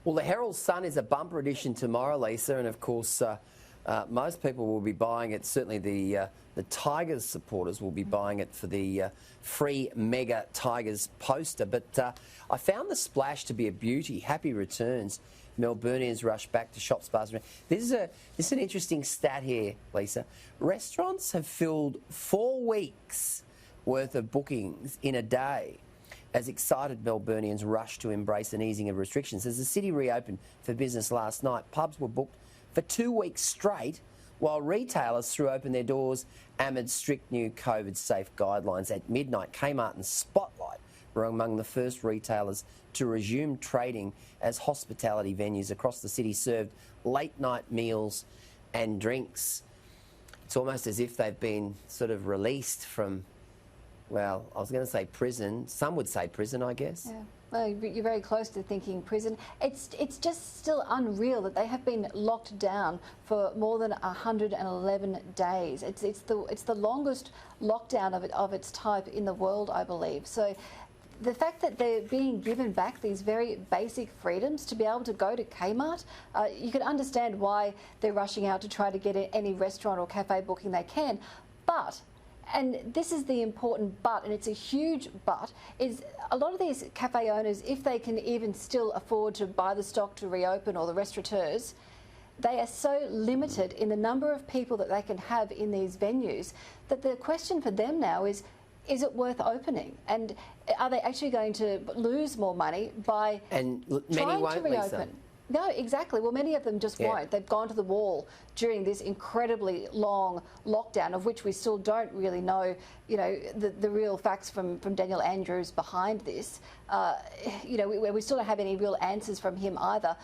Well, the Herald Sun is a bumper edition tomorrow, Leisa, and of course most people will be buying it. Certainly the Tigers supporters will be buying it for the free Mega Tigers poster. But I found the splash to be a beauty. Happy returns. Melburnians rush back to shops, bars. This is an interesting stat here, Leisa. Restaurants have filled 4 weeks worth of bookings in a day as excited Melburnians rush to embrace an easing of restrictions. As the city reopened for business last night, pubs were booked for 2 weeks straight, while retailers threw open their doors amid strict new COVID-safe guidelines. At midnight, Kmart and Spotlight were among the first retailers to resume trading as hospitality venues across the city served late-night meals and drinks. It's almost as if they've been sort of released from, well, I was going to say prison. Some would say prison, I guess. Yeah. Well, you're very close to thinking prison. It's just still unreal that they have been locked down for more than 111 days. It's the longest lockdown of its type in the world, I believe. So the fact that they're being given back these very basic freedoms to be able to go to Kmart, you can understand why they're rushing out to try to get any restaurant or cafe booking they can. But, and this is the important but, and it's a huge but, is a lot of these cafe owners, if they can even still afford to buy the stock to reopen, or the restaurateurs, they are so limited in the number of people that they can have in these venues that the question for them now is it worth opening? And are they actually going to lose more money by trying to reopen? Lisa. No, exactly. Well, many of them just won't. They've gone to the wall during this incredibly long lockdown, of which we still don't really know, the real facts from Daniel Andrews behind this. We still don't have any real answers from him either,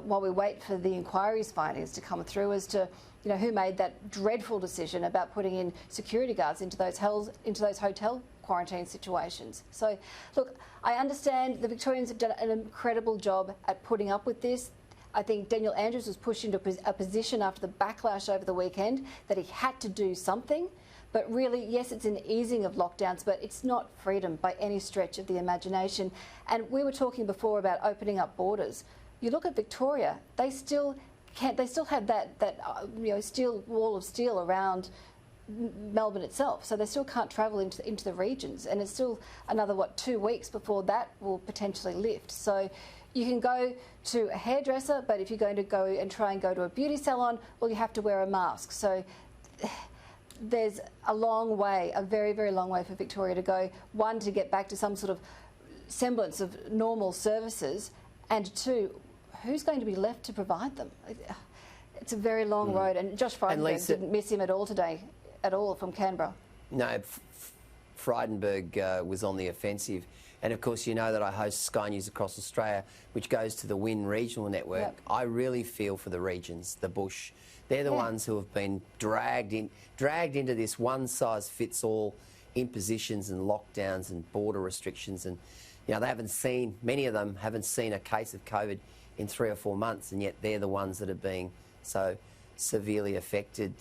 while we wait for the inquiry's findings to come through as to, who made that dreadful decision about putting in security guards into those hotel quarantine situations. So, look, I understand the Victorians have done an incredible job at putting up with this. I think Daniel Andrews was pushed into a position after the backlash over the weekend that he had to do something. But really, yes, it's an easing of lockdowns, but it's not freedom by any stretch of the imagination. And we were talking before about opening up borders. You look at Victoria; they still have that wall of steel around Melbourne itself, so they still can't travel into the regions, and it's still another 2 weeks before that will potentially lift. So you can go to a hairdresser, but if you're going to go and try and go to a beauty salon, well, you have to wear a mask. So there's a long way, a very, very long way for Victoria to go. One, to get back to some sort of semblance of normal services, and two, who's going to be left to provide them? It's a very long road, and Josh Frydenberg didn't miss him at all today. At all from Canberra. No, Frydenberg was on the offensive. And of course, you know that I host Sky News Across Australia, which goes to the WIN regional network. Yep. I really feel for the regions, the bush. They're the ones who have been dragged into this one-size-fits-all impositions and lockdowns and border restrictions. And, many of them haven't seen a case of COVID in 3 or 4 months, and yet they're the ones that are being so severely affected.